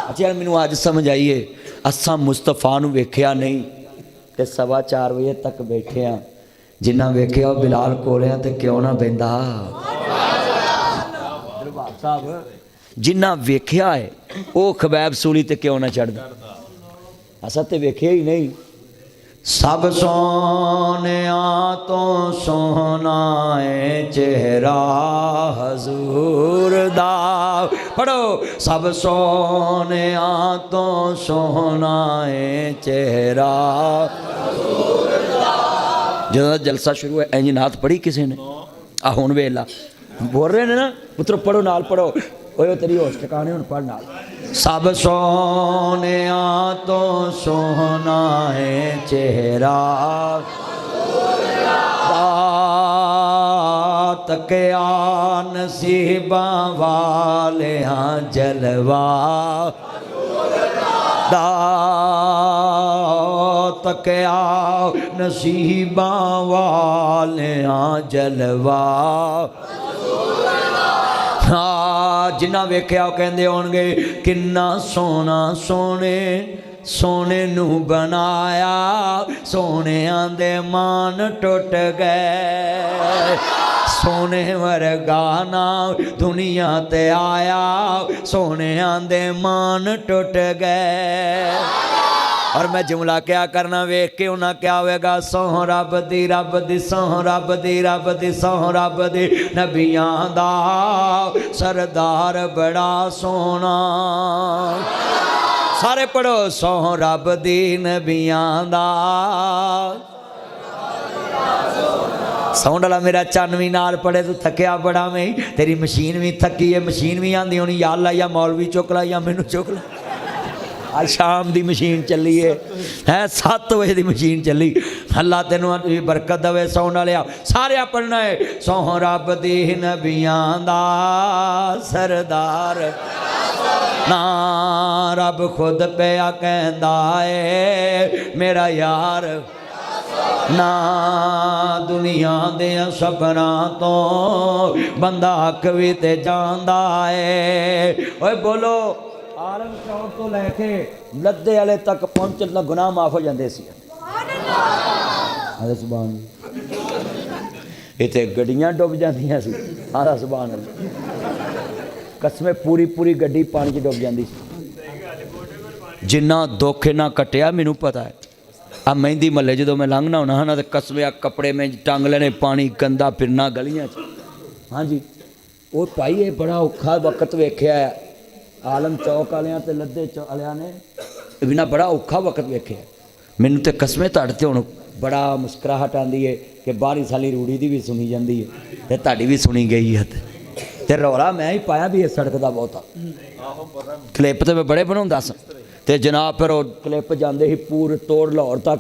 अच्छा मैनू अज समझ आईए असा मुस्तफा नूं वेख्या नहीं ते 4:15 बजे तक बैठे हाँ जिन्ना वेख्या बिलाल कोले ते क्यों ना बहिंदा दरबार साहब जिन्ना वेख्या है वो खबैब सूली ते क्यों ना चढ़दा असा ते वेख्या ही नहीं। सब सोनिया तो सोना है चेहरा हजूर दा पढ़ो सब सोनिया तो सोना है चेहरा जो जलसा शुरू है इंज नात पढ़ी किसी ने आ हुण वेला बोल रहे ने ना पुत्रो पढ़ो नाल पढ़ो ओए तेरी होश ठिकाने हुण पढ़ नाल। सब सोनिया तो सोना है चेहरा तकिया नसीबा वाले हाँ जलवा तकिया नसीबा वाले हाँ जलवा हाँ जिन्ना वेख्या कहते होणगे किन्ना सोना सोने सोने नू बनाया सोने आंदे मान टुट गए सोने वर्गा ना दुनिया ते आया सोने आंदे मान टुट गए। और मैं जुमला क्या करना वेख के उन्हें क्या होएगा सोह रब दी सोह रब दी सोह रब दी नबियां दा सरदार बड़ा सोना सारे पढ़ो सोह रब दी नबियां दा साउंड वाला मेरा चन भी नाल पढ़े तू थकिया बड़ा में तेरी मशीन भी थकी है मशीन भी आंदी होनी या अल्लाह या मौलवी चुक ला या मैनू चुक ला आज शाम की मशीन चली है 7 बजे की मशीन चली अल्लाह तेनों बरकत दवे साउंड वाले सारे पढ़ना है सोह रब दी नबियां दा सरदार ना रब खुद पिया कहंदा है मेरा यार ना दुनिया दे सबना तो बंदा हक भी ते जांदा है। ओए बोलो आलम चौक तो लैके लद्दे वाले तक पहुंचण दा गुनाह माफ हो जाते सी सुभान इत्थे गड्डियां डुब जांदियां सी आदा सुभान कसमें पूरी पूरी गड्डी पानी च डुब जाती सी जिन्ना दुख इन्ना कटिया मैनू पता है। आ मेहंदी महल्ले जो मैं लंघना होना है ना तो कसमे कपड़े में टंग लेने पानी गंदा फिरना गलियां च हाँ जी वो भाई ये बड़ा औखा वक्त वेख्या है आलम चौक वालियां ते लद्दे वालियां ने बिना बड़ा औखा वक्त वेख्या मैनू तो कसमें तड़ते हुण बड़ा मुस्कुराहट आती है कि बाहरी साली रूड़ी की भी सुनी जाती है तो ताड़ी भी सुनी गई है तो रौला मैं ही पाया भी इस सड़क का बहुता क्लिप तो मैं बड़े बनाऊंदा सा ते जनाब फिर वो क्लिप जाते ही पूरे तोड़ लाहौर तक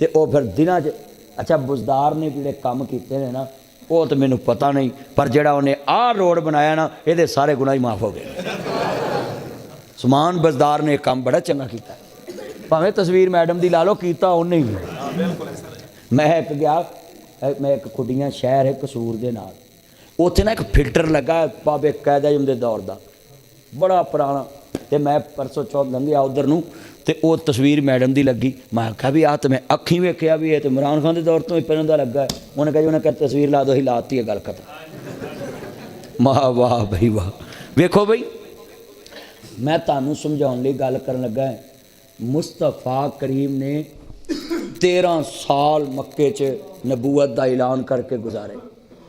तो वह फिर दिनों अच्छा बुजदार ने जोड़े काम किए हैं ना वो तो मैनू पता नहीं पर जोड़ा उन्हें आ रोड बनाया ना ये सारे गुनाह ही माफ़ हो गए। सुमान बुजदार ने काम बड़ा चंगा किया भावें तस्वीर मैडम की ला लो किया उन्हें ही मैं एक गया मैं एक खुडियां शहर है कसूर के नाल उत्थे ना एक फिल्टर लगा बाबे कैद दे दौर का बड़ा पुराना तो मैं परसों चौथ लंघिया उधर नूं ते वो तस्वीर मैडम की लगी मैं आख्या भी आ तो मैं अखी वेख्या भी है तो इमरान खान के दौर तो ही पहले का लगा है उन्हें कहा जी उन्हें कर तस्वीर ला दो ही लाती है गल खत्म वाह वाह भाई वाह वेखो बई मैं तुहानूं समझाउण लई गल करन लगा है मुस्तफा करीम ने 13 साल मक्के च नबूवत का ऐलान करके गुजारे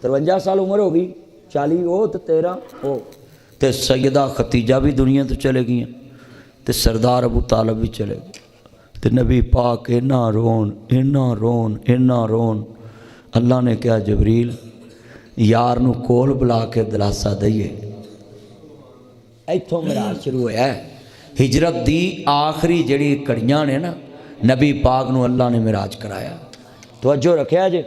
53 साल उम्र हो गई 40 वो तो 13 वो तो सैयदा खतीजा भी दुनिया तो चले गई तो सरदार अबू तालब भी चले गए तो नबी पाक इन्ना रोन इन्ना रोन इन्ना रोन अल्लाह ने कहा जबरील यार नूं कोल बुला के दिलासा दईए इत्थों मिराज शुरू होया है हिजरत दी आखिरी जड़ी कड़ियां ने ना नबी पाक नूं अल्लाह ने मिराज कराया तवज्जो रखिया जे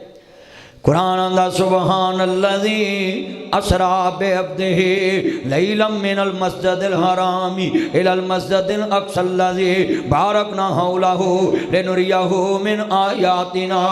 कुरान आंदा सुबहान अल्लज़ी असरा बिअब्दिही लैलम मिनल मस्जिदिल हरामी इलल मस्जिदिल अक़सल लज़ी बारकना हौलहू लिनुरियहू मिन आयातिना।